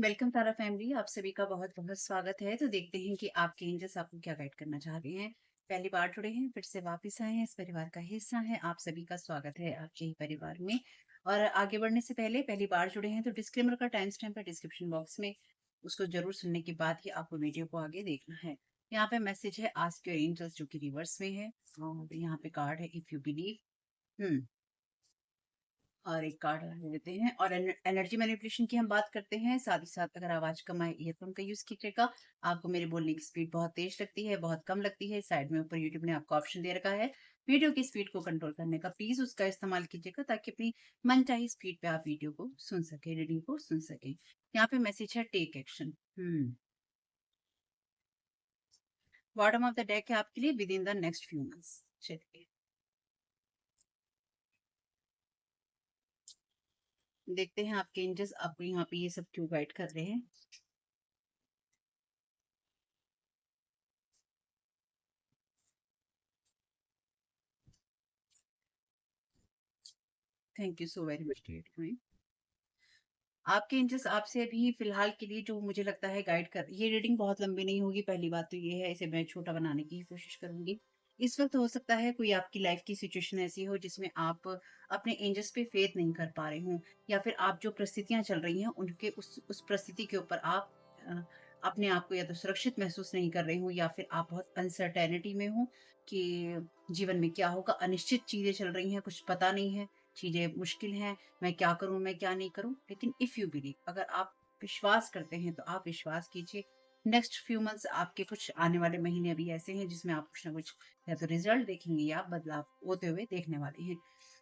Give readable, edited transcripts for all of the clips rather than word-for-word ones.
Welcome तारा family. आप सभी का बहुत बहुत स्वागत है। तो देखते हैं कि आपके एंजल्स आपको क्या गाइड करना चाह रहे हैं। पहली बार जुड़े हैं, फिर से वापस आए हैं, इस परिवार का हिस्सा है, आप सभी का स्वागत है आपके ही परिवार में। और आगे बढ़ने से पहले पहली बार जुड़े हैं तो डिस्क्लेमर का टाइम स्टैम्प है डिस्क्रिप्शन बॉक्स में, उसको जरूर सुनने के बाद ही आपको वीडियो को आगे देखना है। यहाँ पे मैसेज है आस्क योर एंजल्स, जो कि रिवर्स में है। और यहाँ पे कार्ड है इफ यू बिलीव। और एक कार्ड ले लेते हैं और एनर्जी मैनिपुलेशन की हम बात करते हैं। साथ ही साथ अगर आवाज कम आए ईयरफोन का यूज कीजिएगा। आपको मेरे बोलने की स्पीड बहुत तेज लगती है, बहुत कम लगती है, साइड में ऊपर यूट्यूब ने आपको ऑप्शन दे रखा है वीडियो की स्पीड को कंट्रोल करने का, प्लीज उसका इस्तेमाल कीजिएगा ताकि अपनी मनचाही स्पीड पे आप वीडियो को सुन सके, रीडिंग को सुन सके। यहाँ पे मैसेज है take action. Bottom of the deck है आपके लिए within the next few months. चलिए देखते हैं आपके एंजल्स आपको यहाँ पे ये सब क्यों गाइड कर रहे हैं। Thank you so very much. आपके एंजल्स आपसे अभी फिलहाल के लिए जो मुझे लगता है गाइड कर, ये रीडिंग बहुत लंबी नहीं होगी, पहली बात तो ये है, इसे मैं छोटा बनाने की कोशिश करूंगी। इस वक्त हो सकता है कोई आपकी लाइफ की सिचुएशन ऐसी हो जिसमें आप अपने एंजल्स पे फेथ नहीं कर पा रहे हो, या फिर आप जो परिस्थितियां चल रही हैं उनके उस परिस्थिति के ऊपर आप अ, अपने आप को या तो सुरक्षित महसूस नहीं कर रहे हो, या फिर आप बहुत अनसर्टेनिटी में हो कि जीवन में क्या होगा, अनिश्चित चीजें चल रही हैं, कुछ पता नहीं है, चीजें मुश्किल हैं, मैं क्या करूं मैं क्या नहीं करूं। लेकिन इफ यू बिलीव, अगर आप विश्वास करते हैं तो आप विश्वास कीजिए। नेक्स्ट फ्यू मंथ्स आपके कुछ आने वाले महीने अभी ऐसे हैं जिसमें आप कुछ ना कुछ या तो रिजल्ट देखेंगे या बदलाव होते हुए देखने वाले हैं।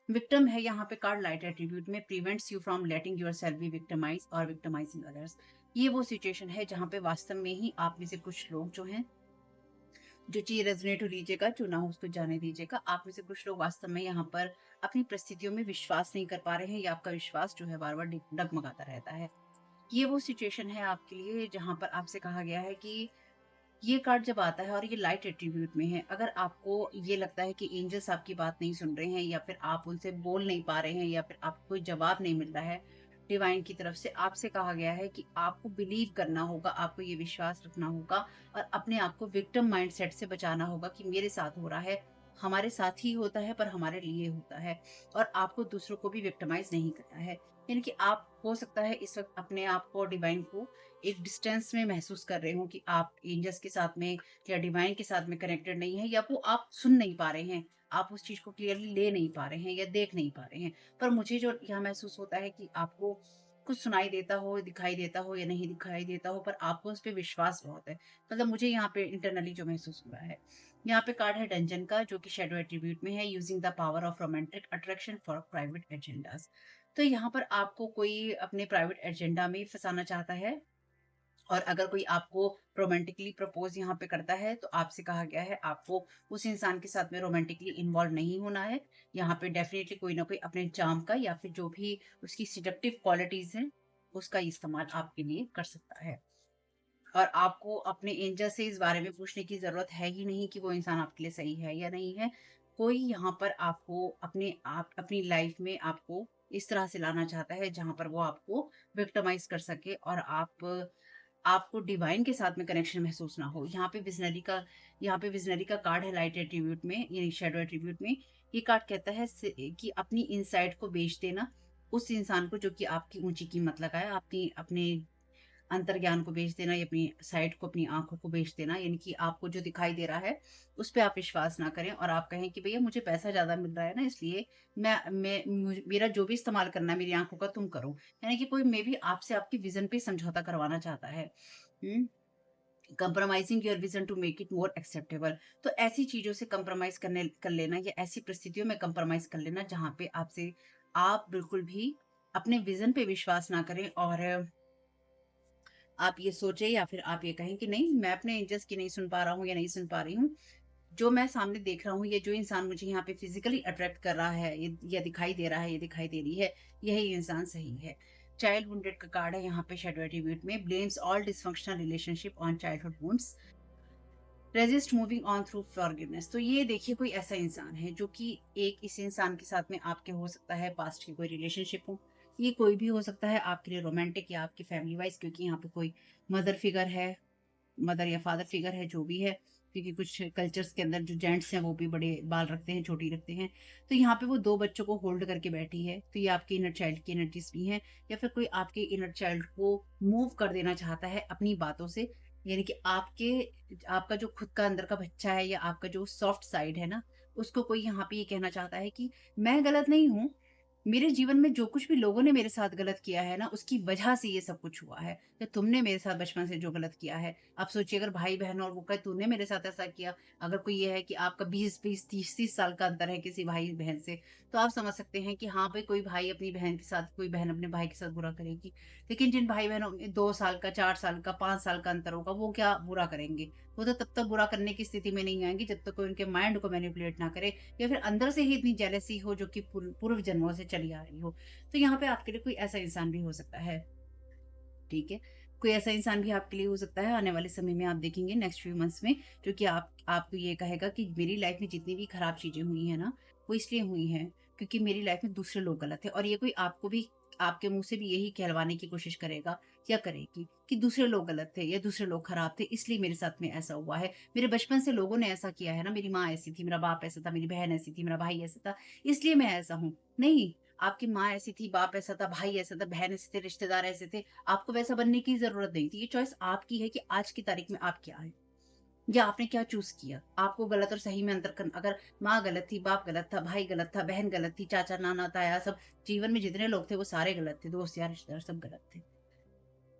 विक्टिम है यहाँ पे कार्ड लाइट एट्रीब्यूट में, prevents you from letting yourself be victimise और विक्टिमाइजिंग अदर्स। ये वो सिचुएशन है जहाँ पे वास्तव में ही आप में से कुछ लोग जो हैं, जो चीज रेजोनेट हो लीजिएगा, जो ना हो उसको जाने दीजिएगा, आप में से कुछ लोग वास्तव में यहाँ पर अपनी परिस्थितियों में विश्वास नहीं कर पा रहे हैं, या आपका विश्वास जो है बार बार डगमगाता रहता है। ये वो सिचुएशन है आपके लिए जहां पर आपसे कहा गया है कि ये कार्ड जब आता है और ये लाइट एट्रीब्यूट में है, अगर आपको ये लगता है कि एंजल्स आपकी बात नहीं सुन रहे हैं, या फिर आप उनसे बोल नहीं पा रहे हैं, या फिर आपको कोई जवाब नहीं मिल रहा है डिवाइन की तरफ से, आपसे कहा गया है कि आपको बिलीव करना होगा, आपको ये विश्वास रखना होगा और अपने आप को विक्टिम माइंडसेट से बचाना होगा कि मेरे साथ हो रहा है, हमारे साथ ही होता है पर हमारे लिए होता है, और आपको दूसरों को भी विक्टिमाइज नहीं करना है। यानी कि आप हो सकता है इस वक्त अपने आप को, डिवाइन को एक डिस्टेंस में महसूस कर रहे हो कि आप एंजल्स के साथ में या डिवाइन के साथ में कनेक्टेड नहीं है, या वो आप सुन नहीं पा रहे हैं, आप उस चीज को क्लियरली ले नहीं पा रहे हैं या देख नहीं पा रहे हैं। पर मुझे जो यहाँ महसूस होता है कि आपको कुछ सुनाई देता हो, दिखाई देता हो या नहीं दिखाई देता हो, पर आपको उस पर विश्वास बहुत है। मतलब मुझे यहाँ पे इंटरनली जो महसूस हो रहा है। यहाँ पे कार्ड है डंजन का, जो कि शेडो एट्रीब्यूट में है, using the power of romantic attraction for private agendas. तो यहाँ पर आपको कोई अपने प्राइवेट एजेंडा में फंसाना चाहता है, और अगर कोई आपको रोमांटिकली प्रपोज यहाँ पे करता है तो आपसे कहा गया है आपको उस इंसान के साथ में रोमांटिकली इन्वॉल्व नहीं होना है। यहाँ पे डेफिनेटली कोई ना कोई अपने चार्म का या फिर जो भी उसकी सिडक्टिव क्वालिटीज हैं उसका इस्तेमाल आपके लिए कर सकता है। और आपको अपने एंजल से इस बारे में पूछने की जरूरत है ही नहीं कि वो इंसान आपके लिए सही है या नहीं है। कोई यहाँ पर आपको आप अपनी लाइफ में आपको इस तरह से लाना चाहता है जहां पर वो आपको विक्टिमाइज कर सके, और आपको डिवाइन के साथ में कनेक्शन महसूस ना हो। यहाँ पे विजनरी का कार्ड है लाइट एट्रीब्यूट में, यानी शेडो एट्रीब्यूट में। ये कार्ड कहता है कि अपनी इनसाइट को बेच देना उस इंसान को जो कि आपकी ऊंची कीमत लगाए, अपनी अपने अंतर्ज्ञान को बेच देना, या अपनी साइट को, अपनी आंखों को बेच देना। यानी कि आपको जो दिखाई दे रहा है उस पे आप विश्वास ना करें, और आप कहें कि भैया मुझे पैसा ज्यादा मिल रहा है ना, इसलिए मेरा जो भी इस्तेमाल करना है मेरी आंखों का तुम करो। यानी कि कोई मे भी आपसे आपकी विजन पे समझौता करवाना चाहता है। Compromising your vision to make it more acceptable. तो ऐसी चीजों से कंप्रोमाइज कर लेना, या ऐसी परिस्थितियों में कंप्रोमाइज कर लेना जहां पे आप बिल्कुल भी अपने विजन पे विश्वास ना करें, और आप ये सोचे या फिर आप ये कहें कि नहीं, मैं अपने एंजल्स की नहीं सुन पा रहा हूँ या नहीं सुन पा रही हूँ, जो मैं सामने देख रहा हूँ, ये जो इंसान मुझे यहाँ पे फिजिकली अट्रैक्ट कर रहा है, ये दिखाई दे रहा है, ये दिखाई दे रही है, यही इंसान सही है। चाइल्ड वुंडेड का कार्ड है यहाँ पे शेडो एट्रीब्यूट में, blames all dysfunctional relationship on childhood wounds, resist moving on through forgiveness. तो ये देखिए कोई ऐसा इंसान है जो कि एक इस इंसान के साथ में आपके हो सकता है पास्ट की कोई रिलेशनशिप हो, ये कोई भी हो सकता है आपके लिए रोमांटिक या आपकी फैमिली वाइज़, क्योंकि यहाँ पे कोई मदर फिगर है, मदर या फादर फिगर है, जो भी है। क्योंकि कुछ कल्चर्स के अंदर जो जेंट्स हैं वो भी बड़े बाल रखते हैं, चोटी रखते हैं। तो यहाँ पे वो 2 बच्चों को होल्ड करके बैठी है, तो ये आपके इनर चाइल्ड की एनर्जीज़ भी हैं, या फिर कोई आपके इनर चाइल्ड को मूव कर देना चाहता है अपनी बातों से। यानी कि आपका जो खुद का अंदर का बच्चा है या आपका जो सॉफ्ट साइड है ना, उसको कोई यहाँ पे ये कहना चाहता है कि मैं गलत नहीं हूँ। मेरे जीवन में जो कुछ भी लोगों ने मेरे साथ गलत किया है ना, उसकी वजह से ये सब कुछ हुआ है। या तुमने मेरे साथ बचपन से जो गलत किया है। आप सोचिए, अगर भाई-बहन और वो कहे तूने मेरे साथ ऐसा किया। अगर कोई ये है कि आपका 20-20, 30-30 साल का अंतर है किसी भाई-बहन से, तो आप समझ सकते हैं कि हाँ, भई कोई भाई अपनी बहन के साथ, कोई बहन अपने भाई के साथ बुरा करेगी। लेकिन जिन भाई-बहनों में 2 साल का, 4 साल का, 5 साल का अंतर होगा, वो क्या बुरा करेंगे? वो तो तब तक बुरा करने की स्थिति में नहीं आएँगे जब तक कोई उनके माइंड को मैनिपुलेट ना करे, या फिर अंदर से ही इतनी जेलसी हो जो कि पूर्व जन्मों से चली आ रही हो। तो यहाँ पे आपके लिए कोई ऐसा इंसान भी हो सकता है, ठीक है? कोई ऐसा इंसान भी आपके लिए हो सकता है आने वाले समय में, आप देखेंगे नेक्स्ट फ्यू मंथ्स में, जो कि आपको ये कहेगा कि मेरी लाइफ में जितनी भी खराब चीज़ें हुई हैं ना, वो इसलिए हुई हैं क्योंकि मेरी लाइफ में दूसरे लोग गलत थे। और ये कोई आपको भी आपके मुँह से भी यही कहलवाने की कोशिश करेगा या करेगी कि दूसरे लोग गलत थे या दूसरे लोग खराब थे, इसलिए मेरे साथ में ऐसा हुआ है। मेरे बचपन से लोगों ने ऐसा किया है ना, मेरी माँ ऐसी थी, मेरा बाप ऐसा था, मेरी बहन ऐसी थी, मेरा भाई ऐसा था, इसलिए मैं ऐसा हूँ। नहीं, आपकी माँ ऐसी थी, बाप ऐसा था, भाई ऐसा था, बहन ऐसे थे, रिश्तेदार ऐसे थे। आपको वैसा बनने की ज़रूरत नहीं थी। ये चॉइस आपकी है कि आज की तारीख में आप क्या हैं, या आपने क्या चूज़ किया। आपको गलत और सही में अंतर करना, अगर माँ गलत थी, बाप गलत था, भाई गलत था, बहन गलत थी, चाचा, नाना, ताया सब जीवन में जितने लोग थे वो सारे गलत थे, दोस्त यार, रिश्तेदार सब गलत थे।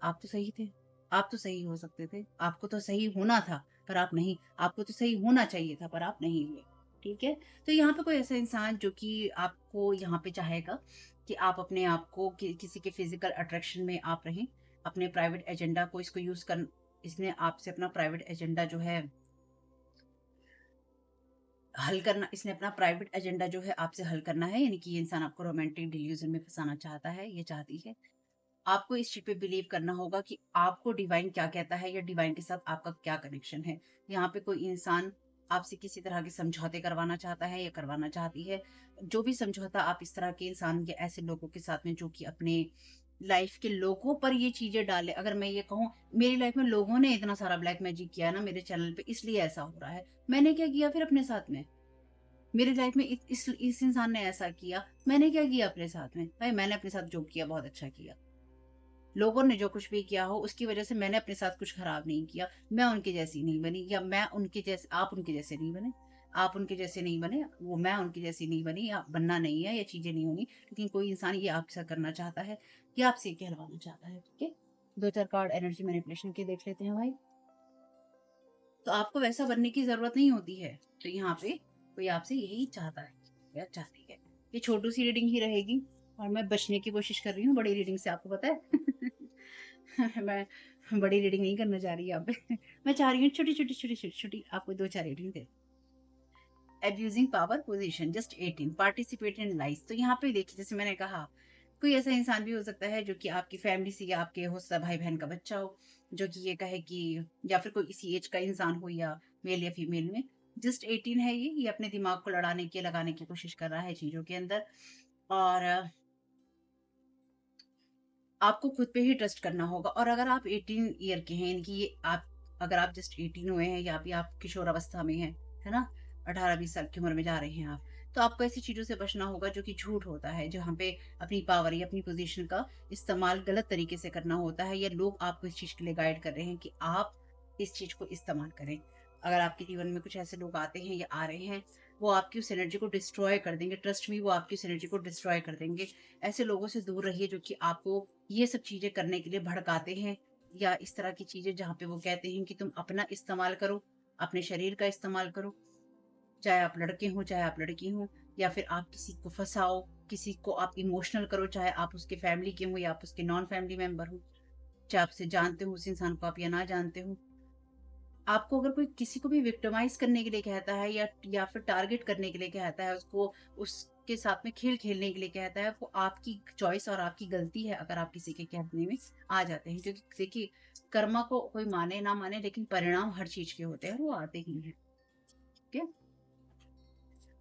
आप तो सही थे। आप तो सही हो सकते थे। आपको तो सही होना था, पर आप नहीं। आपको तो सही होना चाहिए था, पर आप नहीं हुए। ठीक है? तो यहाँ पे कोई ऐसा इंसान जो कि आपको यहाँ पे चाहेगा कि आप अपने आप को किसी के फिज़िकल अट्रैक्शन में आप रहें। अपने प्राइवेट एजेंडा को इसको यूज़ कर इसने आपसे अपना प्राइवेट एजेंडा जो है हल करना, इसने अपना प्राइवेट एजेंडा जो है आपसे हल करना है। यानी कि ये इंसान आपको रोमांटिक डिल्यूज़न में फँसाना चाहता है, ये चाहती है। आपको इस चीज़ पे बिलीव करना होगा कि आपको डिवाइन क्या कहता है या डिवाइन के साथ आपका क्या कनेक्शन है। यहाँ पे कोई इंसान आपसे किसी तरह के समझौते करवाना चाहता है या करवाना चाहती है। जो भी समझौता आप इस तरह के इंसान या ऐसे लोगों के साथ में जो कि अपने लाइफ के लोगों पर ये चीज़ें डालें। अगर मैं ये कहूँ, मेरी लाइफ में लोगों ने इतना सारा ब्लैक मैजिक किया है ना मेरे चैनल पे, इसलिए ऐसा हो रहा है। मैंने क्या किया फिर अपने साथ में? मेरी लाइफ में इस इंसान ने ऐसा किया, मैंने क्या किया अपने साथ में? भाई मैंने अपने साथ जो किया बहुत अच्छा किया। लोगों ने जो कुछ भी किया हो उसकी वजह से मैंने अपने साथ कुछ खराब नहीं किया। मैं उनके जैसी नहीं बनी, या मैं उनके जैसे आप उनके जैसे नहीं बने। आप उनके जैसे नहीं बने, वो मैं उनकी जैसी नहीं बनी, या बनना नहीं है, या चीज़ें नहीं होंगी। लेकिन कोई इंसान ये आपके साथ करना चाहता है, या आपसे ये कहलवाना चाहता है, ठीक है? 2-4 कार्ड एनर्जी मैनिपुलेशन के देख लेते हैं भाई। तो आपको वैसा बनने की ज़रूरत नहीं होती है। तो यहाँ पे कोई आपसे यही चाहता है या चाहती है। ये छोटी-सी रीडिंग ही रहेगी और मैं बचने की कोशिश कर रही हूँ बड़ी रीडिंग से, आपको पता है? मैं बड़ी रीडिंग नहीं करने जा रही यहाँ पे। मैं चाह रही हूँ छोटी-छोटी, छोटी-छोटी, छोटी आपको 2-4 reading they. Abusing power position just 18 participate in life. तो यहाँ पे देखिए, जैसे मैंने कहा, कोई ऐसा इंसान भी हो सकता है जो कि आपकी फैमिली से या आपके हो सकता भाई बहन का बच्चा हो, जो कि ये कहे कि, या फिर कोई इसी एज का इंसान हो, या मेल या फीमेल में, जस्ट 18 है ये अपने दिमाग को लड़ाने की लगाने की कोशिश कर रहा है चीजों के अंदर। और आपको खुद पे ही ट्रस्ट करना होगा। और अगर आप 18 ईयर के हैं, यानी कि ये आप, अगर आप जस्ट 18 हुए हैं, या अभी आप किशोर अवस्था में हैं, है ना? 18-20 साल की उम्र में जा रहे हैं आप, तो आपको ऐसी चीज़ों से बचना होगा जो कि झूठ होता है, जहाँ पे अपनी पावर या अपनी पोज़ीशन का इस्तेमाल गलत तरीके से करना होता है, या लोग आपको इस चीज़ के लिए गाइड कर रहे हैं कि आप इस चीज़ को इस्तेमाल करें। अगर आपके जीवन में कुछ ऐसे लोग आते हैं या आ रहे हैं, वो आपकी उस एनर्जी को डिस्ट्रॉय कर देंगे। ट्रस्ट मी, वो आपकी उस एनर्जी को डिस्ट्रॉय कर देंगे। ऐसे लोगों से दूर रहिए जो कि आपको ये सब चीज़ें करने के लिए भड़काते हैं, या इस तरह की चीज़ें जहाँ पे वो कहते हैं कि तुम अपना इस्तेमाल करो, अपने शरीर का इस्तेमाल करो, चाहे आप लड़के हों, चाहे आप लड़की हों, या फिर आप किसी को फँसाओ, किसी को आप इमोशनल करो, चाहे आप उसके फैमिली के हों या आप उसके नॉन फैमिली मेंबर हों, चाहे आप उसे जानते हो उस इंसान को आप या ना जानते हो। आपको अगर कोई किसी को भी विक्टिमाइज़ करने के लिए कहता है, या फिर टारगेट करने के लिए कहता है, उसको उसके साथ में खेल खेलने के लिए कहता है, वो आपकी चॉइस और आपकी गलती है अगर आप किसी के कहने में आ जाते हैं। क्योंकि देखिए, कर्मा को कोई माने ना माने, लेकिन परिणाम हर चीज़ के होते हैं, वो आते ही हैं। ठीक है?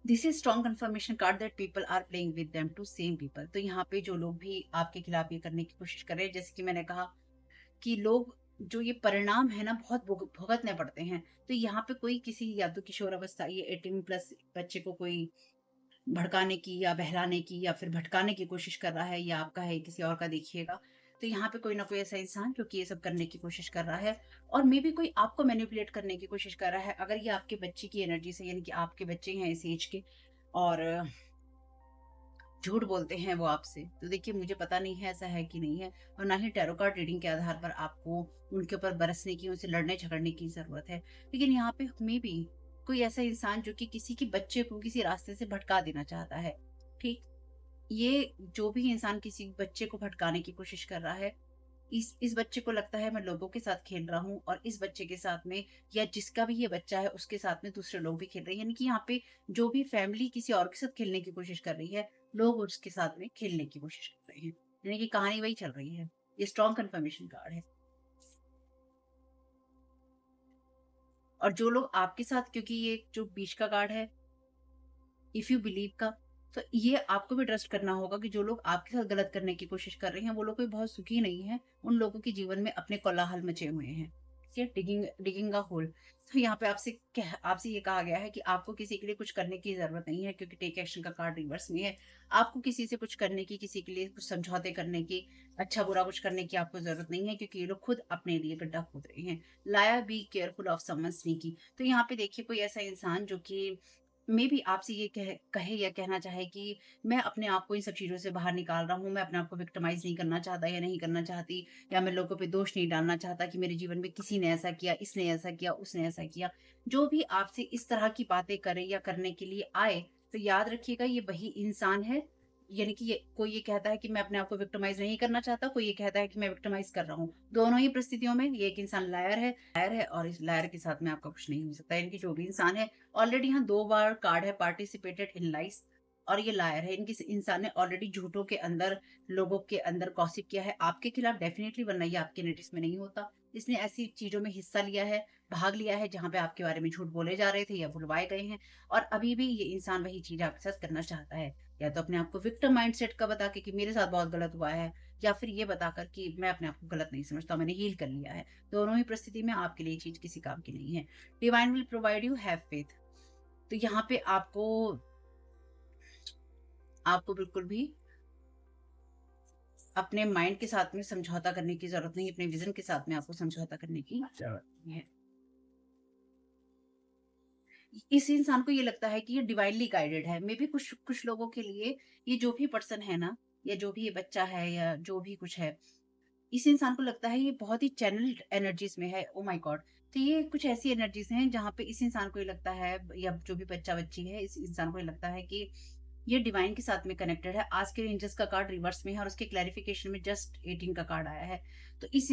This is strong confirmation card that people are playing with them to same people. तो यहाँ पे जो लोग भी आपके खिलाफ ये करने की कोशिश कर रहे हैं, जैसे कि मैंने कहा कि लोग जो ये परिणाम है ना बहुत भुगतने पड़ते हैं। तो यहाँ पे कोई किसी या तो किशोर अवस्था, ये 18 प्लस बच्चे को कोई भड़काने की या बहलाने की या फिर भटकाने की कोशिश कर रहा है, या आपका है किसी और का, देखिएगा। तो यहाँ पे कोई ना कोई ऐसा इंसान जो कि ये सब करने की कोशिश कर रहा है, और मे बी कोई आपको मैनिपुलेट करने की कोशिश कर रहा है। अगर ये आपके बच्चे की एनर्जी से, यानी कि आपके बच्चे हैं इस एज के, और झूठ बोलते हैं वो आपसे, तो देखिए मुझे पता नहीं है ऐसा है कि नहीं है, और ना ही टैरो कार्ड रीडिंग के आधार पर आपको उनके ऊपर बरसने की, उनसे लड़ने झगड़ने की जरूरत है। लेकिन यहाँ पे मे बी कोई ऐसा इंसान जो कि किसी के बच्चे को किसी रास्ते से भटका देना चाहता है। ठीक, ये जो भी इंसान किसी बच्चे को भटकाने की कोशिश कर रहा है, इस बच्चे को लगता है मैं लोगों के साथ खेल रहा हूँ, और इस बच्चे के साथ में, या जिसका भी ये बच्चा है उसके साथ में दूसरे लोग भी खेल रहे हैं। यानी कि यहाँ पे जो भी फैमिली किसी और के साथ खेलने की कोशिश कर रही है, लोग उसके साथ में खेलने की कोशिश कर रहे हैं। यानी कि कहानी वही चल रही है। ये स्ट्रॉन्ग कंफर्मेशन कार्ड है। और जो लोग आपके साथ, क्योंकि ये जो बीच का कार्ड है इफ यू बिलीव का, तो ये आपको भी ट्रस्ट करना होगा कि जो लोग आपके साथ गलत करने की कोशिश कर रहे हैं वो लोग कोई बहुत सुखी नहीं है। उन लोगों के जीवन में अपने कोलाहल मचे हुए हैं। ठीक है, डिगिंग डिगिंग अ होल। तो यहाँ पे आपसे ये कहा गया है कि आपको किसी के लिए कुछ करने की जरूरत नहीं है, क्योंकि टेक एक्शन का कार्ड रिवर्स में है। आपको किसी से कुछ करने की, किसी के लिए कुछ समझौते करने की, अच्छा बुरा कुछ करने की आपको जरूरत नहीं है, क्योंकि ये लोग खुद अपने लिए गड्ढा खोद रहे हैं। लाया be careful of someone sneaky. तो यहाँ पे देखिए कोई ऐसा इंसान जो कि मे बी आपसे ये कहे या कहना चाहे कि मैं अपने आप को इन सब चीज़ों से बाहर निकाल रहा हूँ, मैं अपने आप को विक्टिमाइज़ नहीं करना चाहता या नहीं करना चाहती, या मैं लोगों पे दोष नहीं डालना चाहता कि मेरे जीवन में किसी ने ऐसा किया, इसने ऐसा किया, उसने ऐसा किया। जो भी आपसे इस तरह की बातें करे या करने के लिए आए, तो याद रखिएगा ये वही इंसान है। यानी कि ये कोई ये कहता है कि मैं अपने आप को विक्टिमाइज़ नहीं करना चाहता, कोई ये कहता है कि मैं विक्टिमाइज़ कर रहा हूँ। दोनों ही परिस्थितियों में ये एक इंसान लायर है, और इस लायर के साथ में आपका कुछ नहीं हो सकता। यानी कि जो भी इंसान है, ऑलरेडी यहाँ 2 बार कार्ड है पार्टिसिपेटेड इन लाइस, और ये लायर है। इनकी इंसान ने ऑलरेडी झूठों के अंदर, लोगों के अंदर गॉसिप किया है आपके खिलाफ डेफिनिटली, वरना ये आपके नोटिस में नहीं होता। इसने ऐसी चीज़ों में हिस्सा लिया है, भाग लिया है जहाँ पे आपके बारे में झूठ बोले जा रहे थे या बुलवाए गए हैं, और अभी भी ये इंसान वही चीज़ आपके साथ करना चाहता है। या तो अपने आप को विक्टिम माइंडसेट का बता के कि मेरे साथ बहुत गलत हुआ है, या फिर ये बताकर कि मैं अपने आप को गलत नहीं समझता, मैंने हील कर लिया है। दोनों ही परिस्थिति में आपके लिए चीज़ किसी काम की नहीं है। Divine will provide you, have faith. तो यहाँ पे आपको आपको बिल्कुल भी अपने माइंड के साथ में समझौता करने की ज़रूरत नहीं, अपने विज़न के साथ में आपको समझौता करने की ज़रूरत नहीं है। इस इंसान को ये लगता है कि ये डिवाइनली गाइडेड है। मे बी कुछ कुछ लोगों के लिए ये जो भी पर्सन है ना, या जो भी ये बच्चा है, या जो भी कुछ है, इस इंसान को लगता है ये बहुत ही चैनल्ड एनर्जीज़ में है। Oh my God! तो ये कुछ ऐसी एनर्जीज़ हैं जहाँ पे इस इंसान को ये लगता है, या जो भी बच्चा-बच्ची है, इस इंसान को ये लगता है कि ये डिवाइन के साथ में कनेक्टेड है। आज के एंजल्स का कार्ड रिवर्स में है, और उसके क्लैरिफिकेशन में जस्ट 18 का कार्ड आया है। तो इस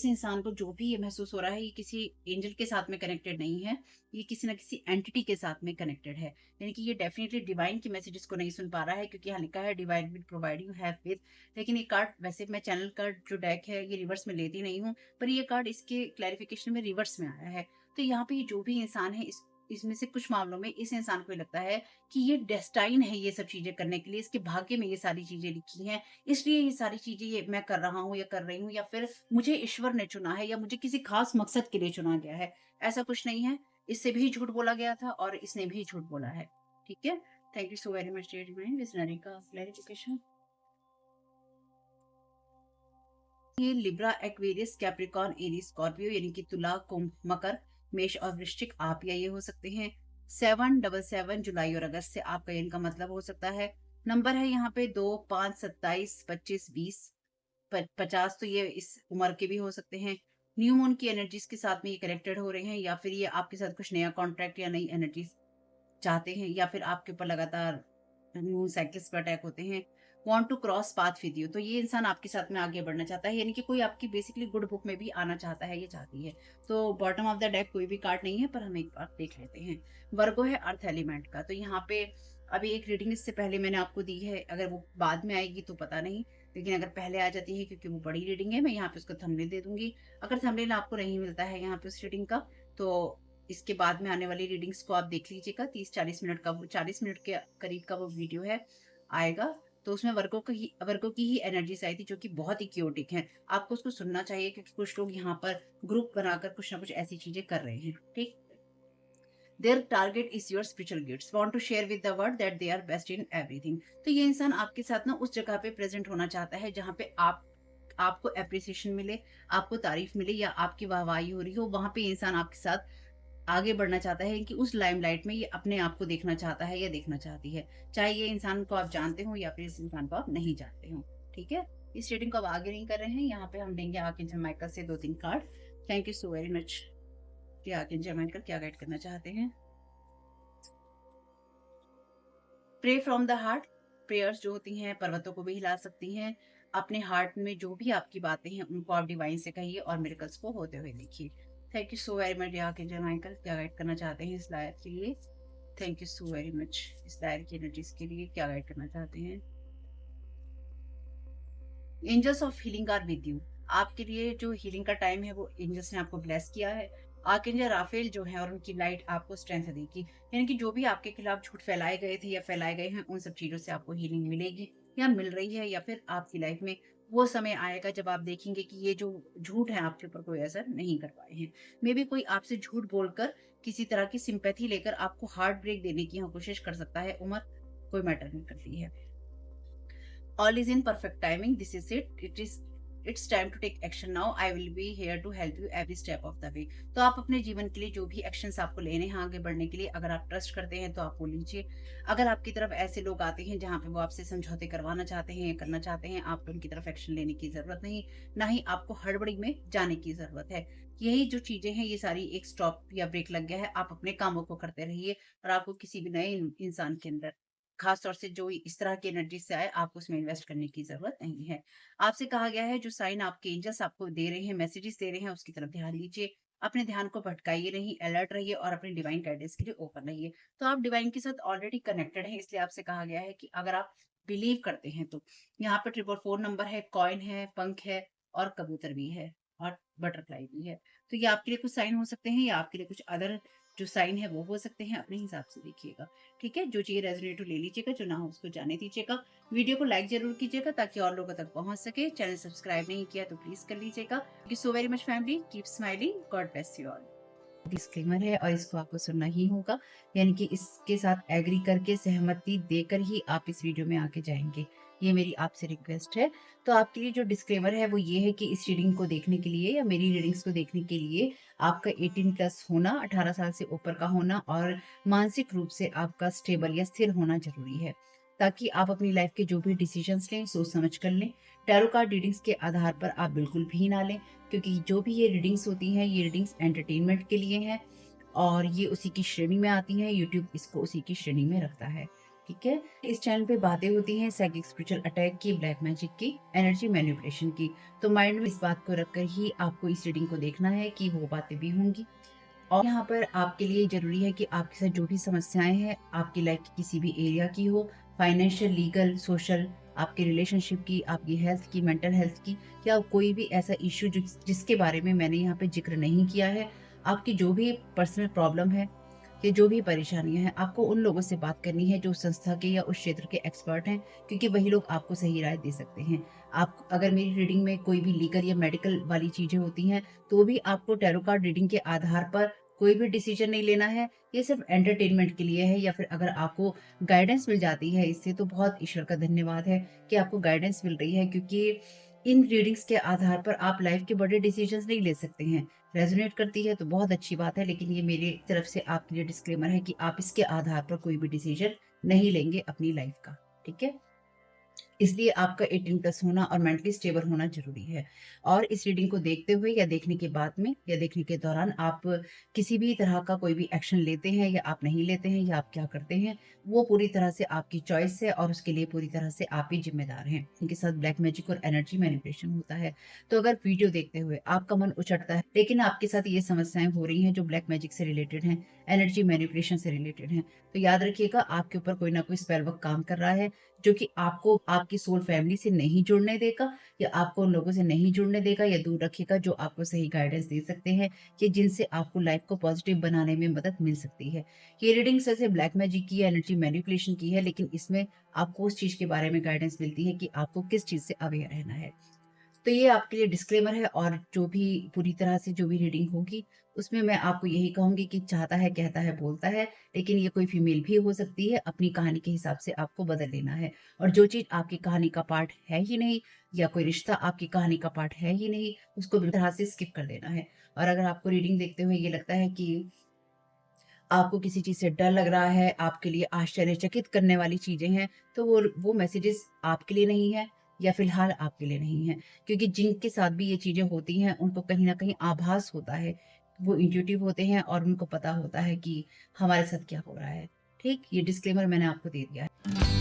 इंसान को जो भी ये महसूस हो रहा है, ये किसी एंजल के साथ में कनेक्टेड नहीं है, ये किसी न किसी एंटिटी के साथ में कनेक्टेड है। यानी कि ये डेफिनिटली डिवाइन के मैसेजेस को नहीं सुन पा रहा है, क्योंकि यहाँ लिखा है divine will provide you have faith. लेकिन ये कार्ड, वैसे मैं चैनल कार्ड जो डेक है ये रिवर्स में लेती नहीं हूँ, पर ये कार्ड इसके क्लैरिफिकेशन में रिवर्स में आया है। तो यहाँ पे ये जो भी इंसान है, इसमें से कुछ मामलों में इस इंसान को ये लगता है कि ये डेस्टाइन है ये सब चीज़ें करने के लिए, इसके भाग्य में ये सारी चीज़ें लिखी हैं, इसलिए ये सारी चीज़ें ये मैं कर रहा हूँ या कर रही हूँ, या फिर मुझे ईश्वर ने चुना है, या मुझे किसी खास मकसद के लिए चुना गया है। ऐसा कुछ नहीं है, इससे भी झूठ बोला गया था और इसने भी झूठ बोला है। ठीक है? Thank you so very much dear divine visionary का क्लैरिफिकेशन। ये Libra, Aquarius, Capricorn, Aries, Scorpio, यानी कि तुला, कुंभ, मकर, मेष और वृश्चिक आप या ये हो सकते हैं। 777 जुलाई और अगस्त से आपका इनका मतलब हो सकता है। नंबर है यहाँ पे 2, 5, 27, 25, 20, 50। तो ये इस उम्र के भी हो सकते हैं। न्यू मून की एनर्जीज के साथ में ये कनेक्टेड हो रहे हैं, या फिर ये आपके साथ कुछ नया कॉन्ट्रैक्ट या नई एनर्जीज चाहते हैं, या फिर आपके ऊपर लगातार मून साइकिल्स पे अटैक होते हैं। Want to cross path with you. तो ये इंसान आपके साथ में आगे बढ़ना चाहता है, यानी कि कोई आपकी बेसिकली गुड बुक में भी आना चाहता है, ये चाहती है। तो बॉटम ऑफ द डेक कोई भी कार्ड नहीं है, पर हम एक बार देख लेते हैं। वर्गो है अर्थ एलिमेंट का। तो यहाँ पे अभी एक रीडिंग इससे पहले मैंने आपको दी है, अगर वो बाद में आएगी तो पता नहीं, लेकिन अगर पहले आ जाती है, क्योंकि वो बड़ी रीडिंग है, मैं यहाँ पे उसको थंबनेल दे दूंगी। अगर थंबनेल आपको नहीं मिलता है यहाँ पे उस रीडिंग का, तो इसके बाद में आने वाली रीडिंग्स को आप देख लीजिएगा। 30-40 मिनट का, वो 40 मिनट के करीब का वो वीडियो है आएगा। तो उसमें वर्गों की ही एनर्जीज आई थी जो कि बहुत ही क्योटिक हैं। आपको उसको सुनना चाहिए क्योंकि कुछ लोग यहाँ पर ग्रुप बनाकर कुछ ना कुछ ऐसी चीजें कर रहे हैं। ठीक, their target is your spiritual gifts, want to share with the world that they are best in everything. तो ये इंसान आपके साथ ना उस जगह पे प्रेजेंट होना चाहता है जहाँ पे आपको एप्रिसिएशन मिले, आपको तारीफ मिले या आपकी वाहवाही हो रही हो, वहां पे इंसान आपके साथ आगे बढ़ना चाहता है कि उस लाइमलाइट में ये अपने आप को देखना चाहता है या देखना चाहती है। चाहे ये इंसान को आप जानते हो या फिर इस इंसान को आप नहीं जानते हो। ठीक है, इस रीडिंग को अब आगे नहीं कर रहे हैं। यहाँ पे हम लेंगे आर्कएंजल माइकल से 2-3 card. Thank you so very much कि आर्कएंजल माइकल क्या गाइड करना चाहते हैं। Pray from the heart. Prayers जो होती हैं पर्वतों को भी हिला सकती हैं। अपने हार्ट में जो भी आपकी बातें हैं उनको आप डिवाइन से कहिए और मिरेकल्स को होते हुए देखिए। Thank you so very much archangel Michael, क्या गाइड करना चाहते हैं इस लायर के लिए। Thank you so very much इस लायर की एनर्जीज के लिए, क्या गाइड करना चाहते हैं। Angels of healing are with you. आपके लिए जो हीलिंग का टाइम है वो एंजल्स ने आपको ब्लेस किया है। आर्कएंजल राफेल जो है और उनकी लाइट आपको स्ट्रेंथ देगी। यानी कि जो भी आपके खिलाफ झूठ फैलाए गए थे या फैलाए गए हैं उन सब चीजों से आपको हीलिंग मिलेगी या मिल रही है, या फिर आपकी लाइफ में वो समय आएगा जब आप देखेंगे कि ये जो झूठ है आपके ऊपर कोई असर नहीं कर पाए हैं। मे बी कोई आपसे झूठ बोलकर किसी तरह की सिंपैथी लेकर आपको हार्ट ब्रेक देने की यहाँ कोशिश कर सकता है। उम्र कोई मैटर नहीं करती है। All is in perfect timing. This is it. It's time to take action now. I will be here to help you every step of the way. तो आप अपने जीवन के लिए जो भी एक्शंस आपको लेने हैं आगे बढ़ने के लिए, अगर आप ट्रस्ट करते हैं तो आप वो लीजिए। अगर आपकी तरफ ऐसे लोग आते हैं जहाँ पे वो आपसे समझौते करवाना चाहते हैं या करना चाहते हैं, आप उनकी तरफ एक्शन लेने की जरूरत नहीं, ना ही आपको हड़बड़ी में जाने की जरूरत है। यही जो चीजें हैं ये सारी एक स्टॉप या ब्रेक लग गया है। आप अपने कामों को करते रहिए और आपको किसी भी नए इंसान के अंदर, खास तौर से जो इस तरह की एनर्जी से आए, आपको उसमें इन्वेस्ट करने की जरूरत नहीं है। आपसे कहा गया है जो साइन आपके एंजल्स आपको दे रहे हैं, मैसेजेस दे रहे हैं, उसकी तरफ ध्यान दीजिए। अपने ध्यान को भटकाइए नहीं, अलर्ट रहिए और अपने डिवाइन गाइडेंस के लिए ओपन रहिए। तो आप डिवाइन के साथ ऑलरेडी कनेक्टेड हैं, इसलिए आपसे कहा गया है कि अगर आप बिलीव करते हैं तो यहाँ पर 444 नंबर है, कॉइन है, पंख है और कबूतर भी है और बटरफ्लाई भी है। तो ये आपके लिए कुछ साइन हो सकते हैं या आपके लिए कुछ अदर जो साइन है वो हो सकते हैं। अपने हिसाब से देखिएगा। ठीक है, जो चाहिए रेजोनेट ले लीजिएगा, जो ना हो उसको जाने दीजिएगा। वीडियो को लाइक जरूर कीजिएगा ताकि और लोगों तक पहुंच सके। चैनल सब्सक्राइब नहीं किया तो प्लीज कर लीजिएगा। Thank you so very much family, keep smiling, God bless you all. Disclaimer है और इसको आपको सुनना ही होगा, यानी कि इसके साथ एग्री करके सहमति देकर ही आप इस वीडियो में आके जाएंगे। ये मेरी आपसे रिक्वेस्ट है। तो आपके लिए जो डिस्क्लेमर है वो ये है कि इस रीडिंग को देखने के लिए या मेरी रीडिंग्स को देखने के लिए आपका 18+ होना, 18 साल से ऊपर का होना और मानसिक रूप से आपका स्टेबल या स्थिर होना जरूरी है, ताकि आप अपनी लाइफ के जो भी डिसीजंस लें सोच समझ कर लें। टैरो कार्ड रीडिंग्स के आधार पर आप बिल्कुल भी ना लें, क्योंकि जो भी ये रीडिंग्स होती हैं ये रीडिंग्स एंटरटेनमेंट के लिए हैं और ये उसी की श्रेणी में आती हैं। यूट्यूब इसको उसी की श्रेणी में रखता है। ठीक है, इस चैनल पे बातें होती हैं साइकिक स्पिरिचुअल अटैक की, ब्लैक मैजिक की, एनर्जी मैनिपुलेशन की। तो माइंड में इस बात को रखकर ही आपको इस रीडिंग को देखना है कि वो बातें भी होंगी। और यहाँ पर आपके लिए जरूरी है कि आपके साथ जो भी समस्याएं हैं आपकी लाइफ की किसी भी एरिया की हो, फाइनेंशियल, लीगल, सोशल, आपके रिलेशनशिप की, आपकी हेल्थ की, मेंटल हेल्थ की, या कोई भी ऐसा इश्यू जिसके बारे में मैंने यहाँ पे जिक्र नहीं किया है, आपकी जो भी पर्सनल प्रॉब्लम है या जो भी परेशानियां हैं, आपको उन लोगों से बात करनी है जो संस्था के या उस क्षेत्र के एक्सपर्ट हैं, क्योंकि वही लोग आपको सही राय दे सकते हैं। आप अगर मेरी रीडिंग में कोई भी लीगल या मेडिकल वाली चीजें होती हैं तो भी आपको टैरो कार्ड रीडिंग के आधार पर कोई भी डिसीजन नहीं लेना है। ये सिर्फ एंटरटेनमेंट के लिए है, या फिर अगर आपको गाइडेंस मिल जाती है इससे तो बहुत ईश्वर का धन्यवाद है कि आपको गाइडेंस मिल रही है, क्योंकि इन रीडिंग्स के आधार पर आप लाइफ के बड़े डिसीजंस नहीं ले सकते हैं। रेजोनेट करती है तो बहुत अच्छी बात है, लेकिन ये मेरी तरफ से आपके लिए डिस्क्लेमर है कि आप इसके आधार पर कोई भी डिसीजन नहीं लेंगे अपनी लाइफ का। ठीक है, इसलिए आपका 18+ होना और मेंटली स्टेबल होना जरूरी है। और इस रीडिंग को देखते हुए या देखने के बाद में या देखने के दौरान आप किसी भी तरह का कोई भी एक्शन लेते हैं या आप नहीं लेते हैं या आप क्या करते हैं, वो पूरी तरह से आपकी चॉइस है और उसके लिए पूरी तरह से आप ही जिम्मेदार हैं। इनके साथ ब्लैक मैजिक और एनर्जी मैनिपुलेशन होता है। तो अगर वीडियो देखते हुए आपका मन उचटता है लेकिन आपके साथ ये समस्याएं हो रही हैं जो ब्लैक मैजिक से रिलेटेड हैं, एनर्जी मैनिपुलेशन से रिलेटेड हैं, तो याद रखिएगा आपके ऊपर कोई ना कोई स्पेल वर्क काम कर रहा है, जो कि आपको आपकी सोल फैमिली से नहीं जुड़ने देगा या आपको उन लोगों से नहीं जुड़ने देगा या दूर रखेगा जो आपको सही गाइडेंस दे सकते हैं कि जिनसे आपको लाइफ को पॉजिटिव बनाने में मदद मिल सकती है। ये रीडिंग वैसे ब्लैक मैजिक की है, एनर्जी मैनिपुलेशन की है, लेकिन इसमें आपको उस चीज़ के बारे में गाइडेंस मिलती है कि आपको किस चीज़ से अवेयर रहना है। तो ये आपके लिए डिस्क्लेमर है और जो भी पूरी तरह से जो भी रीडिंग होगी, उसमें मैं आपको यही कहूँगी कि चाहता है, कहता है, बोलता है, लेकिन ये कोई फीमेल भी हो सकती है, अपनी कहानी के हिसाब से आपको बदल लेना है। और जो चीज़ आपकी कहानी का पार्ट है ही नहीं या कोई रिश्ता आपकी कहानी का पार्ट है ही नहीं, उसको बिल्कुल तरह से स्किप कर देना है। और अगर आपको रीडिंग देखते हुए ये लगता है कि आपको किसी चीज़ से डर लग रहा है, आपके लिए आश्चर्यचकित करने वाली चीज़ें हैं, तो वो मैसेजेस आपके लिए नहीं है या फ़िलहाल आपके लिए नहीं है। क्योंकि जिनके साथ भी ये चीज़ें होती हैं, उनको कहीं न कहीं आभास होता है। वो इंट्यूटिव होते हैं और उनको पता होता है कि हमारे साथ क्या हो रहा है। ठीक? ये डिस्क्लेमर मैंने आपको दे दिया है।